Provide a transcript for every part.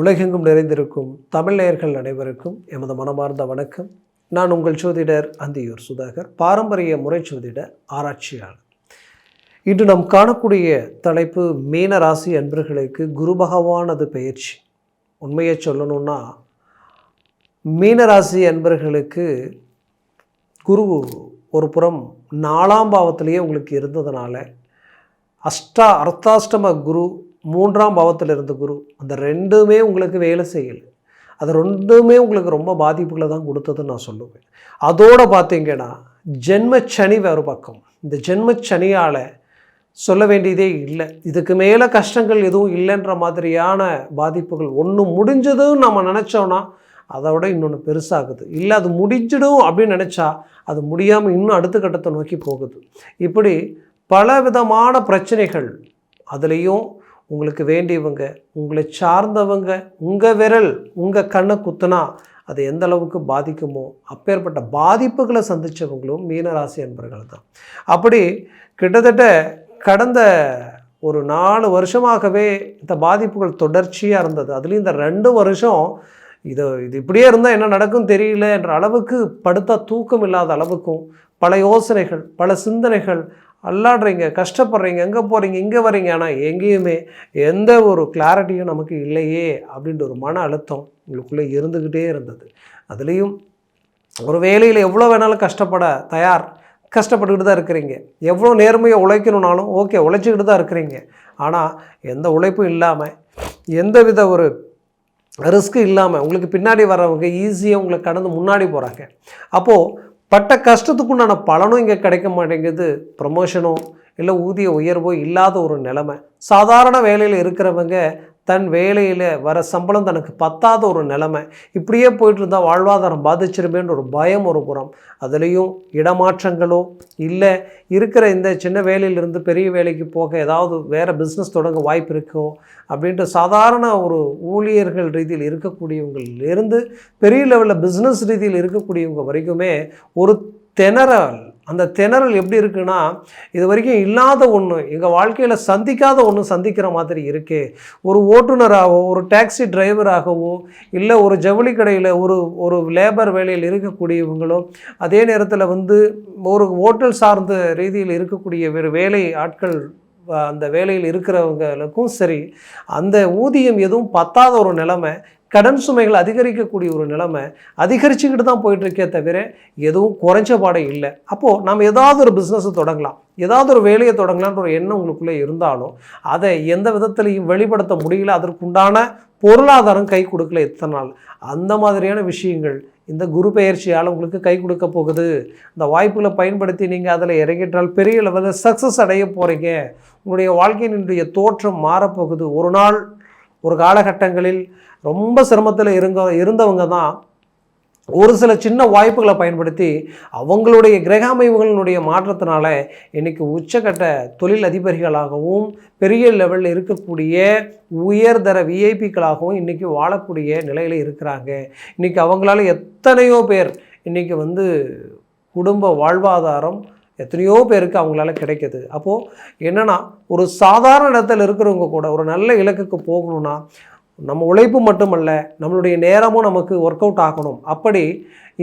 உலகெங்கும் நிறைந்திருக்கும் தமிழ் நேயர்கள் அனைவருக்கும் எமது மனமார்ந்த வணக்கம். நான் உங்கள் ஜோதிடர் அந்தியூர் சுதாகர், பாரம்பரிய முறை ஜோதிட ஆராய்ச்சியாளர். இன்று நாம் காணக்கூடிய தலைப்பு மீன ராசி அன்பர்களுக்கு குரு பகவானது பெயர்ச்சி. உண்மையை சொல்லணும்னா மீனராசி அன்பர்களுக்கு குரு ஒரு புறம் 4ஆம் பாவத்திலேயே உங்களுக்கு இருந்ததுனால அர்த்தாஷ்டம குரு 3ஆம் பாவத்தில் இருந்த குரு, அந்த ரெண்டுமே உங்களுக்கு வேலை செய்யலை. அது ரெண்டுமே உங்களுக்கு ரொம்ப பாதிப்புகளை தான் கொடுத்ததுன்னு நான் சொல்லுவேன். அதோடு பார்த்தீங்கன்னா ஜென்மச்சனி வேறு பக்கம். இந்த ஜென்மச்சனியால் சொல்ல வேண்டியதே இல்லை. இதுக்கு மேலே கஷ்டங்கள் எதுவும் இல்லைன்ற மாதிரியான பாதிப்புகள். ஒன்று முடிஞ்சதும் நம்ம நினச்சோன்னா அதை விட இன்னொன்று பெருசாகுது. இல்லை அது முடிஞ்சிடும் அப்படின்னு நினச்சா அது முடியாமல் இன்னும் அடுத்த கட்டத்தை நோக்கி போகுது. இப்படி பல விதமான பிரச்சனைகள். அதுலேயும் உங்களுக்கு வேண்டியவங்க, உங்களை சார்ந்தவங்க, உங்கள் விரல் உங்கள் கண்ணை குத்துனா அது எந்த அளவுக்கு பாதிக்குமோ அப்பேற்பட்ட பாதிப்புகளை சந்தித்தவங்களும் மீனராசி அன்பர்கள் தான். அப்படி கிட்டத்தட்ட கடந்த ஒரு 4 வருஷமாகவே இந்த பாதிப்புகள் தொடர்ச்சியாக இருந்தது. அதுலேயும் இந்த 2 வருஷம் இது இப்படியே இருந்தால் என்ன நடக்கும் தெரியல என்ற அளவுக்கு படுத்தா தூக்கம் இல்லாத அளவுக்கும் பல யோசனைகள், பல சிந்தனைகள், அல்லாடுறீங்க, கஷ்டப்படுறீங்க, எங்கே போகிறீங்க, இங்கே வரீங்க, ஆனால் எங்கேயுமே எந்த ஒரு கிளாரிட்டியும் நமக்கு இல்லையே அப்படின்ற ஒரு மன அழுத்தம் உங்களுக்குள்ளே இருந்துக்கிட்டே இருந்தது. அதுலேயும் ஒரு வேலையில் எவ்வளோ வேணாலும் கஷ்டப்பட்டுக்கிட்டு தான் இருக்கிறீங்க. எவ்வளோ நேர்மையாக உழைக்கணுன்னாலும் ஓகே உழைச்சிக்கிட்டு தான் இருக்கிறீங்க. ஆனால் எந்த உழைப்பும் இல்லாமல், எந்தவித ஒரு ரிஸ்க்கு இல்லாமல் உங்களுக்கு பின்னாடி வர்றவங்க ஈஸியாக உங்களை கடந்து முன்னாடி போகிறாங்க. அப்போது பட்ட கஷ்டத்துக்குண்டான பலனும் இங்கே கிடைக்க மாட்டேங்குது. ப்ரமோஷனோ இல்லை ஊதிய உயர்வோ இல்லாத ஒரு நிலைமை. சாதாரண வேலையில் இருக்கிறவங்க தன் வேலையில் வர சம்பளம் தனக்கு பத்தாத ஒரு நிலைமை. இப்படியே போயிட்டு இருந்தால் வாழ்வாதாரம் பாதிச்சிருமேன்னு ஒரு பயம் ஒரு புறம். அதுலேயும் இடமாற்றங்களோ இல்லை இருக்கிற இந்த சின்ன வேலையிலிருந்து பெரிய வேலைக்கு போக ஏதாவது வேறு பிஸ்னஸ் தொடங்க வாய்ப்பு இருக்கோ அப்படின்ட்டு சாதாரண ஒரு ஊழியர்கள் ரீதியில் இருக்கக்கூடியவங்களிலிருந்து பெரிய லெவலில் பிஸ்னஸ் ரீதியில் இருக்கக்கூடியவங்க வரைக்குமே ஒரு திணறல். அந்த திணறல் எப்படி இருக்குன்னா, இது வரைக்கும் இல்லாத ஒன்று, எங்கள் வாழ்க்கையில் சந்திக்காத ஒன்று சந்திக்கிற மாதிரி இருக்குது. ஒரு ஓட்டுநராகவோ, ஒரு டாக்ஸி டிரைவராகவோ, இல்லை ஒரு ஜவுளி கடையில் ஒரு லேபர் வேலையில் இருக்கக்கூடியவங்களோ, அதே நேரத்தில் ஒரு ஹோட்டல் சார்ந்த ரீதியில் இருக்கக்கூடிய வேலை ஆட்கள், அந்த வேலையில் இருக்கிறவங்களுக்கும் சரி, அந்த ஊதியம் எதுவும் பத்தாத ஒரு நிலைமை, கடன் சுமைகள் அதிகரிக்கக்கூடிய ஒரு நிலைமை அதிகரிச்சுக்கிட்டு தான் போயிட்டுருக்கே தவிர எதுவும் குறைஞ்ச பாடே இல்லை. அப்போது நம்ம ஏதாவது ஒரு பிஸ்னஸை தொடங்கலாம், ஏதாவது ஒரு வேலையை தொடங்கலான்ற ஒரு எண்ணம் உங்களுக்குள்ளே இருந்தாலும் அதை எந்த விதத்துலையும் வெளிப்படுத்த முடியல. அதற்குண்டான பொருளாதாரம் கை கொடுக்கல எத்தனை நாள். அந்த மாதிரியான விஷயங்கள் இந்த குரு பெயர்ச்சியால் உங்களுக்கு கை கொடுக்க போகுது. இந்த வாய்ப்புகளை பயன்படுத்தி நீங்கள் அதில் இறங்கிட்டால் பெரிய லெவலில் சக்ஸஸ் அடைய போகிறீங்க. உங்களுடைய வாழ்க்கையினுடைய தோற்றம் மாறப்போகுது. ஒரு நாள் ஒரு காலகட்டங்களில் ரொம்ப சிரமத்தில் இருந்தவங்க தான் ஒரு சில சின்ன வாய்ப்புகளை பயன்படுத்தி அவங்களுடைய கிரக அமைவுகளினுடைய மாற்றத்தினால இன்றைக்கி உச்சக்கட்ட தொழில் அதிபர்களாகவும் பெரிய லெவலில் இருக்கக்கூடிய உயர்தர விஐபிக்களாகவும் இன்றைக்கி வாழக்கூடிய நிலையில் இருக்கிறாங்க. இன்றைக்கி அவங்களால எத்தனையோ பேர் இன்றைக்கி குடும்ப வாழ்வாதாரம் எத்தனையோ பேருக்கு அவங்களால கிடைக்கிது. அப்போது என்னென்னா, ஒரு சாதாரண இடத்துல இருக்கிறவங்க கூட ஒரு நல்ல இலக்குக்கு போகணுன்னா நம்ம உழைப்பு மட்டுமல்ல, நம்மளுடைய நேரமும் நமக்கு ஒர்க் அவுட் ஆகணும். அப்படி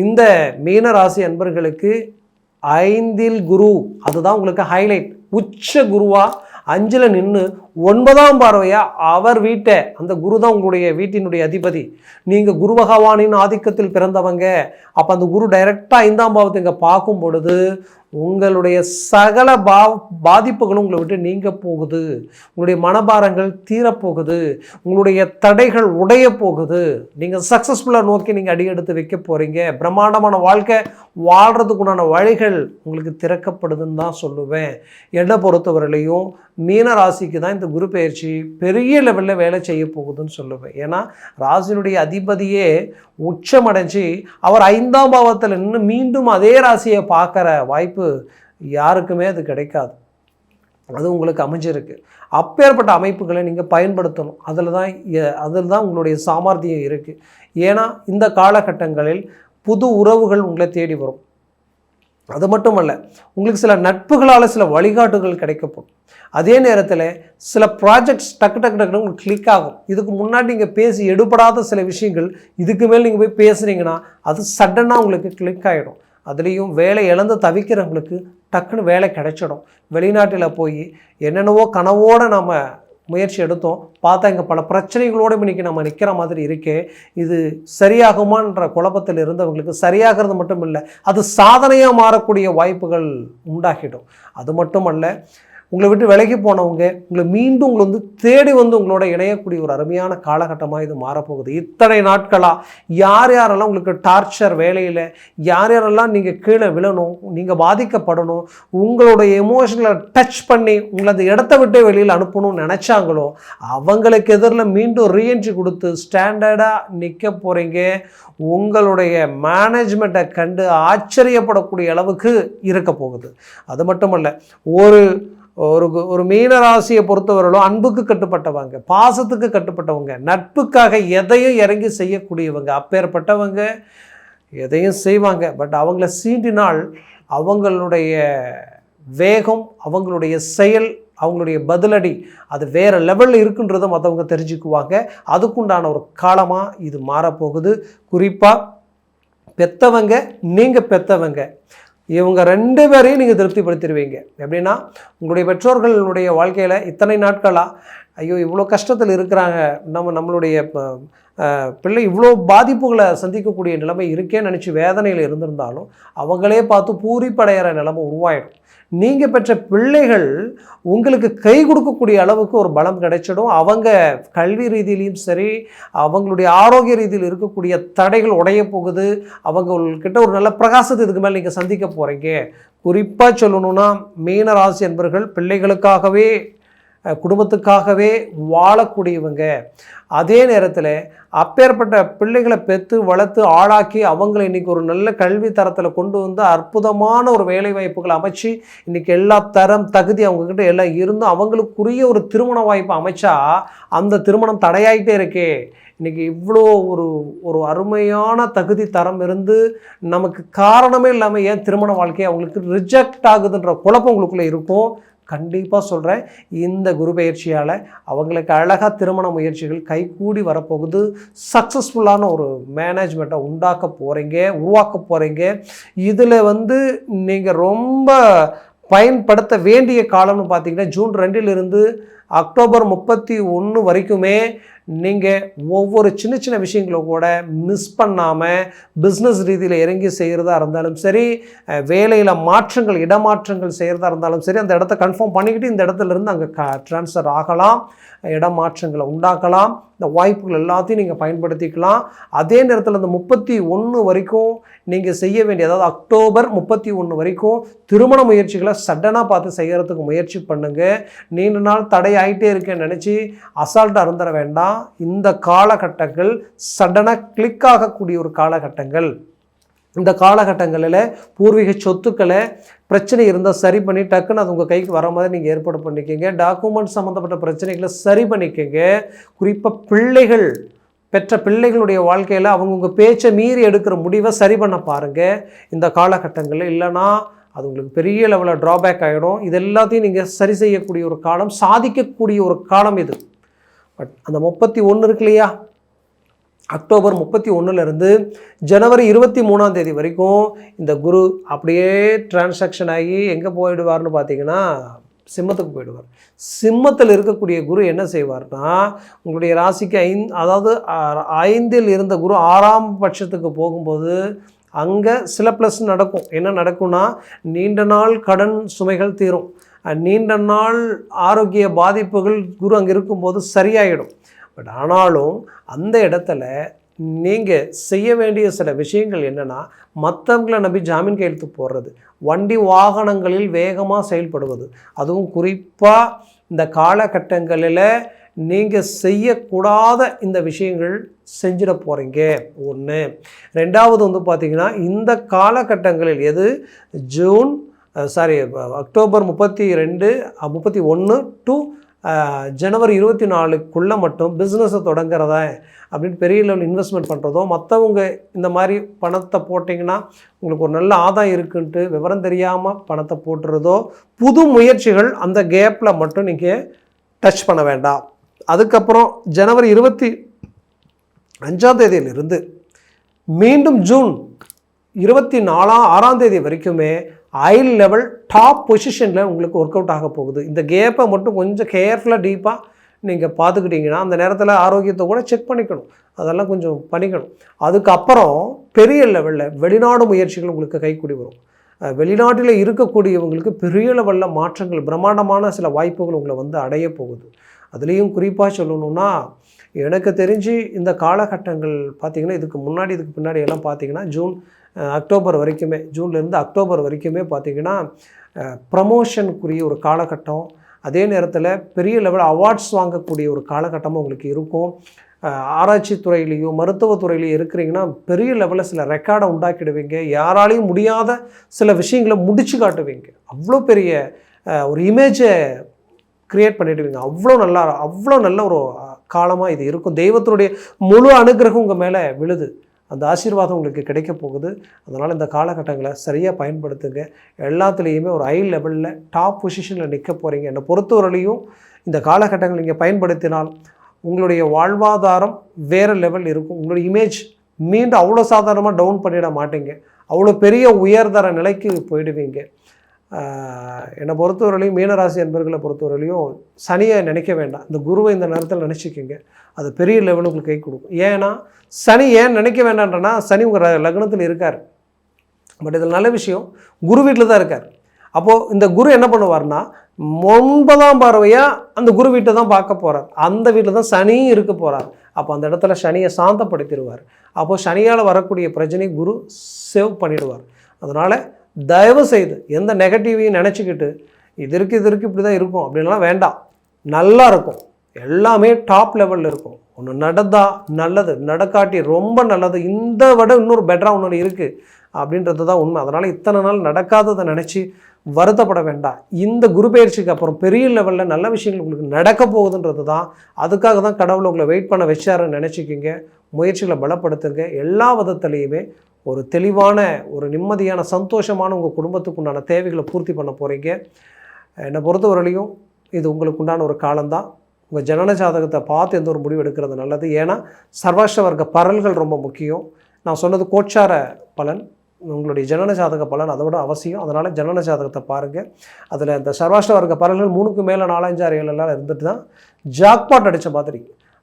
இந்த மீனராசி அன்பர்களுக்கு 5ல் குரு, அதுதான் உங்களுக்கு ஹைலைட். உச்ச குருவாக 5ல் நின்று 9ஆம் பார்வையாக அவர் வீட்டை, அந்த குரு தான் உங்களுடைய வீட்டினுடைய அதிபதி. நீங்கள் குரு பகவானின் ஆதிக்கத்தில் பிறந்தவங்க. அப்போ அந்த குரு டைரெக்டாக 5ஆம் பாவத்தை இங்கே பார்க்கும் பொழுது உங்களுடைய சகல பாதிப்புகளும் உங்களை விட்டு நீங்க போகுது. உங்களுடைய மனபாரங்கள் தீரப்போகுது. உங்களுடைய தடைகள் உடைய போகுது. நீங்கள் சக்ஸஸ்ஃபுல்லாக நோக்கி நீங்கள் அடி எடுத்து வைக்க போகிறீங்க. பிரம்மாண்டமான வாழ்க்கை வாழ்கிறதுக்குண்டான வழிகள் உங்களுக்கு திறக்கப்படுதுன்னு தான் சொல்லுவேன். என்னை பொறுத்தவரையிலையும் மீனராசிக்கு தான் இந்த குரு பெயர்ச்சி பெரிய லெவலில் வேலை செய்ய போகுதுன்னு சொல்லுவேன். ஏன்னா ராசியினுடைய அதிபதியே உச்சமடைஞ்சு அவர் 5ஆம் பாவத்தில் நின்று மீண்டும் அதே ராசியை பார்க்குற வாய்ப்பு யாருக்குமே அது கிடைக்காது. அது உங்களுக்கு அமைஞ்சிருக்கு. அப்பேற்பட்ட அமைப்புகளை நீங்கள் பயன்படுத்தணும். அதில் தான் உங்களுடைய சாமர்த்தியம் இருக்குது. ஏன்னா இந்த காலகட்டங்களில் புது உறவுகள் உங்களை தேடி வரும். அது மட்டுமல்ல, உங்களுக்கு சில நட்புகளால் சில வழிகாட்டுகள் கிடைக்கப்படும். அதே நேரத்தில் சில ப்ராஜெக்ட்ஸ் டக்கு டக்கு டக்குன்னு உங்களுக்கு கிளிக் ஆகும். இதுக்கு முன்னாடி நீங்கள் பேசி எடுபடாத சில விஷயங்கள் இதுக்கு மேல் நீங்கள் போய் பேசுனீங்கன்னா அது சடனாக உங்களுக்கு கிளிக் ஆகிடும். அதுலேயும் வேலை இழந்து தவிக்கிறவங்களுக்கு டக்குன்னு வேலை கிடைச்சிடும். வெளிநாட்டில் போய் என்னென்னவோ கனவோடு நம்ம முயற்சி எடுத்தோம், பார்த்தா இங்கே பல பிரச்சனைகளோடு இன்றைக்கி நம்ம நிற்கிற மாதிரி இருக்கே, இது சரியாகுமான்ற குழப்பத்தில் இருந்தவங்களுக்கு சரியாகிறது மட்டும் இல்லை, அது சாதனையாக மாறக்கூடிய வாய்ப்புகள் உண்டாகிடும். அது மட்டுமல்ல, உங்களை விட்டு விலகி போனவங்க உங்களை மீண்டும் உங்களை தேடி உங்களோட இணையக்கூடிய ஒரு அருமையான காலகட்டமாக இது மாறப்போகுது. இத்தனை நாட்களாக யார் யாரெல்லாம் உங்களுக்கு டார்ச்சர் வேலையில், யார் யாரெல்லாம் நீங்கள் கீழே விழணும், நீங்கள் பாதிக்கப்படணும், உங்களோட எமோஷனலை டச் பண்ணி உங்களை அந்த இடத்த விட்டு வெளியில் அனுப்பணும்னு நினச்சாங்களோ அவங்களுக்கு எதிரில் மீண்டும் ரீஎன்ட்ரி கொடுத்து ஸ்டாண்டர்டாக நிற்க போகிறீங்க. உங்களுடைய மேனேஜ்மெண்ட்டை கண்டு ஆச்சரியப்படக்கூடிய அளவுக்கு இருக்க போகுது. அது மட்டுமல்ல, ஒரு மீனராசியை பொறுத்தவரையிலும் அன்புக்கு கட்டுப்பட்டவங்க, பாசத்துக்கு கட்டுப்பட்டவங்க, நட்புக்காக எதையும் இறங்கி செய்யக்கூடியவங்க, அப்பேற்பட்டவங்க எதையும் செய்வாங்க. பட் அவங்கள சீண்டினால் அவங்களுடைய வேகம், அவங்களுடைய செயல், அவங்களுடைய பதிலடி அது வேறு லெவலில் இருக்குன்றதை மற்றவங்க தெரிஞ்சுக்குவாங்க. அதுக்குண்டான ஒரு காலமாக இது மாறப்போகுது. குறிப்பாக பெற்றவங்க, நீங்கள் பெற்றவங்க, இவங்க 2 பேரையும் நீங்கள் திருப்திப்படுத்திடுவீங்க. எப்படின்னா, உங்களுடைய பெற்றோர்களுடைய வாழ்க்கையில் இத்தனை நாட்களாக ஐயோ இவ்வளோ கஷ்டத்தில் இருக்கிறாங்க, நம்மளுடைய பிள்ளை இவ்வளோ பாதிப்புகளை சந்திக்கக்கூடிய நிலைமை இருக்கேன்னு நினச்சி வேதனையில் இருந்திருந்தாலும் அவங்களே பார்த்து பூரிப்படைகிற நிலைமை உருவாயிடும். நீங்கள் பெற்ற பிள்ளைகள் உங்களுக்கு கை கொடுக்கக்கூடிய அளவுக்கு ஒரு பலம் கிடைச்சிடும். அவங்க கல்வி ரீதியிலையும் சரி, அவங்களுடைய ஆரோக்கிய ரீதியில் இருக்கக்கூடிய தடைகள் உடைய போகுது. அவங்கக்கிட்ட ஒரு நல்ல பிரகாசத்தை இதுக்கு மேலே நீங்கள் சந்திக்க போகிறீங்க. குறிப்பாக சொல்லணுன்னா, மீன ராசி என்பவர்கள் பிள்ளைகளுக்காகவே, குடும்பத்துக்காகவே வாழக்கூடியவங்க. அதே நேரத்தில் அப்பேற்பட்ட பிள்ளைகளை பெற்று வளர்த்து ஆளாக்கி அவங்களை இன்றைக்கி ஒரு நல்ல கல்வி தரத்தில் கொண்டு வந்து அற்புதமான ஒரு வேலை வாய்ப்புகளை அமைச்சு இன்றைக்கி எல்லா தரம் தகுதி அவங்கக்கிட்ட எல்லாம் இருந்தும் அவங்களுக்குரிய ஒரு திருமண வாய்ப்பு அமைச்சா அந்த திருமணம் தடையாயிட்டே இருக்கே. இன்றைக்கி இவ்வளோ ஒரு அருமையான தகுதி தரம் இருந்து நமக்கு காரணமே இல்லாமல் ஏன் திருமண வாழ்க்கையை அவங்களுக்கு ரிஜெக்ட் ஆகுதுன்ற குழப்பம் உங்களுக்குள்ளே இருக்கும். கண்டிப்பாக சொல்கிறேன், இந்த குரு பயிற்சியால் அவங்களுக்கு அழகாக திருமண முயற்சிகள் கைகூடி வரப்போகுது. சக்ஸஸ்ஃபுல்லான ஒரு மேனேஜ்மெண்ட்டை உருவாக்க போகிறீங்க. இதில் நீங்கள் ரொம்ப பயன்படுத்த வேண்டிய காலம்னு பார்த்தீங்கன்னா, ஜூன் 2 அக்டோபர் 31 வரைக்குமே நீங்கள் ஒவ்வொரு சின்ன சின்ன விஷயங்களும் கூட மிஸ் பண்ணாமல் பிஸ்னஸ் ரீதியில் இறங்கி செய்கிறதா இருந்தாலும் சரி, வேலையில் மாற்றங்கள் இடமாற்றங்கள் செய்கிறதா இருந்தாலும் சரி, அந்த இடத்த கன்ஃபார்ம் பண்ணிக்கிட்டு இந்த இடத்துலேருந்து அங்கே ட்ரான்ஸ்ஃபர் ஆகலாம், இடமாற்றங்களை உண்டாக்கலாம். இந்த வாய்ப்புகள் எல்லாத்தையும் நீங்கள் பயன்படுத்திக்கலாம். அதே நேரத்தில் அந்த 31 வரைக்கும் நீங்கள் செய்ய வேண்டிய, அதாவது அக்டோபர் 31 வரைக்கும் திருமண முயற்சிகளை சடனாக பார்த்து செய்கிறதுக்கு முயற்சி பண்ணுங்கள். நீண்ட நாள் தடை ஆகிட்டே இருக்கேன்னு நினச்சி அசால்ட்டாக இருந்துட வேண்டாம். இந்த காலகட்டங்கள் சடனாக கிளிக் ஆகக்கூடிய ஒரு காலகட்டங்கள். இந்த காலகட்டங்களில் பூர்வீக சொத்துக்களை பிரச்சனை இருந்தால் சரி பண்ணி டக்குன்னு அது உங்கள் கைக்கு வர மாதிரி நீங்கள் ஏற்பாடு பண்ணிக்கோங்க. டாக்குமெண்ட் சம்மந்தப்பட்ட பிரச்சனைகளை சரி பண்ணிக்கோங்க. குறிப்பாக பெற்ற பிள்ளைகளுடைய வாழ்க்கையில் அவங்கவுங்க பேச்சை மீறி எடுக்கிற முடிவை சரி பண்ண பாருங்கள் இந்த காலகட்டங்களில். இல்லைனா அது உங்களுக்கு பெரிய லெவலில் ட்ராபேக் ஆகிடும். இது எல்லாத்தையும் நீங்கள் சரி செய்யக்கூடிய ஒரு காலம், சாதிக்கக்கூடிய ஒரு காலம் இது. பட் அந்த 31 இருக்கு இல்லையா, அக்டோபர் 31 ஜனவரி 23 வரைக்கும் இந்த குரு அப்படியே டிரான்சாக்ஷன் ஆகி எங்கே போயிடுவார்னு பார்த்தீங்கன்னா, சிம்மத்துக்கு போயிடுவார். சிம்மத்தில் இருக்கக்கூடிய குரு என்ன செய்வார்னா, உங்களுடைய ராசிக்கு 5 இருந்த குரு 6ஆம் பட்சத்துக்கு போகும்போது அங்கே சில ப்ளஸ் நடக்கும். என்ன நடக்கும்னா, நீண்ட நாள் கடன் சுமைகள் தீரும், நீண்ட நாள் ஆரோக்கிய பாதிப்புகள் குரு அங்கே இருக்கும்போது சரியாயிடும். பட் ஆனாலும் அந்த இடத்துல நீங்கள் செய்ய வேண்டிய சில விஷயங்கள் என்னென்னா, மற்றவங்களை நம்பி ஜாமீன் கையெழுத்து போடுறது, வண்டி வாகனங்களில் வேகமாக செயல்படுவது, அதுவும் குறிப்பாக இந்த காலகட்டங்களில் நீங்கள் செய்யக்கூடாத இந்த விஷயங்கள் செஞ்சிட போகிறீங்க. 1. 2வது பார்த்திங்கன்னா, இந்த காலகட்டங்களில் அக்டோபர் 31 டு ஜனவரி 24க்குள்ளே மட்டும் பிஸ்னஸை தொடங்குறதா அப்படின்னு பெரிய லெவல் இன்வெஸ்ட்மெண்ட் பண்ணுறதோ, மற்றவங்க இந்த மாதிரி பணத்தை போட்டிங்கன்னா உங்களுக்கு ஒரு நல்ல ஆதாயம் இருக்குன்ட்டு விவரம் தெரியாமல் பணத்தை போட்டுறதோ, புது முயற்சிகள் அந்த கேப்பில் மட்டும் நீங்கள் டச் பண்ண வேண்டாம். அதுக்கப்புறம் ஜனவரி 25ஆம் தேதியிலிருந்து மீண்டும் ஜூன் 6ஆம் தேதி வரைக்குமே ஹை லெவல் டாப் பொசிஷனில் உங்களுக்கு ஒர்க் அவுட் ஆக போகுது. இந்த கேப்பை மட்டும் கொஞ்சம் கேர்ஃபுல்லாக டீப்பாக நீங்கள் பார்த்துக்கிட்டிங்கன்னா அந்த நேரத்தில் ஆரோக்கியத்தை கூட செக் பண்ணிக்கணும், அதெல்லாம் கொஞ்சம் பண்ணிக்கணும். அதுக்கப்புறம் பெரிய லெவலில் வெளிநாடு முயற்சிகள் உங்களுக்கு கைக்கூடி வரும். வெளிநாட்டில் இருக்கக்கூடியவங்களுக்கு பெரிய லெவலில் மாற்றங்கள், பிரம்மாண்டமான சில வாய்ப்புகள் உங்களை வந்து அடைய போகுது. அதுலேயும் குறிப்பாக சொல்லணுன்னா, எனக்கு தெரிஞ்சு இந்த காலகட்டங்கள் பார்த்திங்கன்னா, இதுக்கு பின்னாடி எல்லாம் பார்த்திங்கன்னா அக்டோபர் வரைக்குமே, ஜூன்லேருந்து அக்டோபர் வரைக்குமே பார்த்திங்கன்னா ப்ரமோஷனுக்குரிய ஒரு காலகட்டம். அதே நேரத்தில் பெரிய லெவல் அவார்ட்ஸ் வாங்கக்கூடிய ஒரு காலகட்டமாக உங்களுக்கு இருக்கும். ஆராய்ச்சி துறையிலையோ மருத்துவத்துறையிலையோ இருக்கிறீங்கன்னா பெரிய லெவலில் சில ரெக்கார்டை உண்டாக்கிடுவீங்க. யாராலையும் முடியாத சில விஷயங்களை முடிச்சு காட்டுவீங்க. அவ்வளோ பெரிய ஒரு இமேஜை க்ரியேட் பண்ணிவிடுவீங்க. அவ்வளோ நல்ல ஒரு காலமாக இது இருக்கும். தெய்வத்தினுடைய முழு அனுகிரகம் உங்கள் மேலே விழுது. அந்த ஆசீர்வாதம் உங்களுக்கு கிடைக்க போகுது. அதனால் இந்த காலகட்டங்களை சரியாக பயன்படுத்துங்க. எல்லாத்துலேயுமே ஒரு ஹை லெவலில் டாப் பொசிஷனில் நிற்க போகிறீங்க. என்னை பொறுத்தவரையிலையும் இந்த காலகட்டங்கள் நீங்கள் பயன்படுத்தினால் உங்களுடைய வாழ்வாதாரம் வேறு லெவல் இருக்கும். உங்களுடைய இமேஜ் மீண்டும் அவ்வளோ சாதாரணமாக டவுன் பண்ணிட மாட்டீங்க. அவ்வளோ பெரிய உயர்தர நிலைக்கு போயிடுவீங்க. என்னை பொறுத்தவரையிலையும் மீனராசி என்பர்களை பொறுத்தவரையிலையும் சனியை நினைக்க வேண்டாம். இந்த குருவை இந்த நேரத்தில் நினச்சிக்கிங்க. அது பெரிய லெவலுக்கு உங்களுக்கு கை கொடுக்கும். ஏன்னா சனி ஏன் நினைக்க வேண்டான்றனா, சனி உங்கள் லக்னத்தில் இருக்கார். பட் இதில் நல்ல விஷயம், குரு வீட்டில் தான் இருக்கார். அப்போது இந்த குரு என்ன பண்ணுவார்னா, 9ஆம் பார்வையாக அந்த குரு வீட்டை தான் பார்க்க போகிறார். அந்த வீட்டில் தான் சனியும் இருக்க போகிறார். அப்போ அந்த இடத்துல சனியை சாந்தப்படுத்திடுவார். அப்போது சனியால் வரக்கூடிய பிரச்சனை குரு சேவ் பண்ணிடுவார். அதனால் தயவு செய்து எந்த நெகட்டிவையும் நினச்சிக்கிட்டு இது இருக்குது இப்படி தான் இருக்கும் அப்படின்லாம் வேண்டாம். நல்லா இருக்கும், எல்லாமே டாப் லெவலில் இருக்கும். ஒன்று நடந்தால் நல்லது, நடக்காட்டி ரொம்ப நல்லது, இந்த விட இன்னொரு பெட்டராக ஒன்று இருக்குது அப்படின்றது தான் உண்மை. அதனால் இத்தனை நாள் நடக்காததை நினச்சி வருத்தப்பட வேண்டாம். இந்த குரு பயிற்சிக்கு அப்புறம் பெரிய லெவலில் நல்ல விஷயங்கள் உங்களுக்கு நடக்க போகுதுன்றது தான். அதுக்காக தான் கடவுளை உங்களை வெயிட் பண்ண வச்சாருன்னு நினச்சிக்கிங்க. முயற்சிகளை பலப்படுத்துங்க. எல்லா விதத்துலேயுமே ஒரு தெளிவான, ஒரு நிம்மதியான, சந்தோஷமான உங்கள் குடும்பத்துக்கு உண்டான தேவைகளை பூர்த்தி பண்ண போகிறீங்க. என்னை பொறுத்தவரையிலையும் இது உங்களுக்கு உண்டான ஒரு காலம்தான். உங்கள் ஜனன ஜாதகத்தை பார்த்து எந்த ஒரு முடிவு எடுக்கிறது நல்லது. ஏன்னா சர்வாஷ்ட வர்க்க பலன்கள் ரொம்ப முக்கியம். நான் சொன்னது கோச்சார பலன், உங்களுடைய ஜனன ஜாதக பலன் அதை விட அவசியம். அதனால் ஜனன ஜாதகத்தை பாருங்கள். அதில் இந்த சர்வாஷ்ட வர்க்க பலன்கள் 3க்கு மேலே 4, 5, 6, 7 எல்லாம் இருந்துட்டு தான் ஜாக்பாட் அடித்த மாதிரி.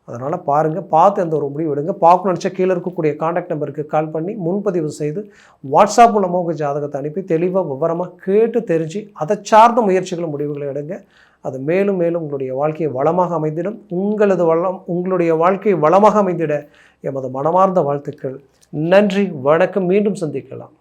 அதனால் பாருங்கள், பார்த்து எந்த ஒரு முடிவு எடுங்க. பார்க்கணும்னு நினச்சா கீழே இருக்கக்கூடிய காண்டாக்ட் நம்பருக்கு கால் பண்ணி முன்பதிவு செய்து வாட்ஸ்அப் மூலமாக உங்கள் ஜாதகத்தை அனுப்பி தெளிவாக விவரமாக கேட்டு தெரிஞ்சு அதை சார்ந்த முயற்சிகளும் முடிவுகளை எடுங்க. அது மேலும் மேலும் உங்களுடைய வாழ்க்கையை வளமாக அமைந்திடும். உங்களுடைய வாழ்க்கையை வளமாக அமைந்திட எமது மனமார்ந்த வாழ்த்துக்கள். நன்றி, வணக்கம். மீண்டும் சந்திக்கலாம்.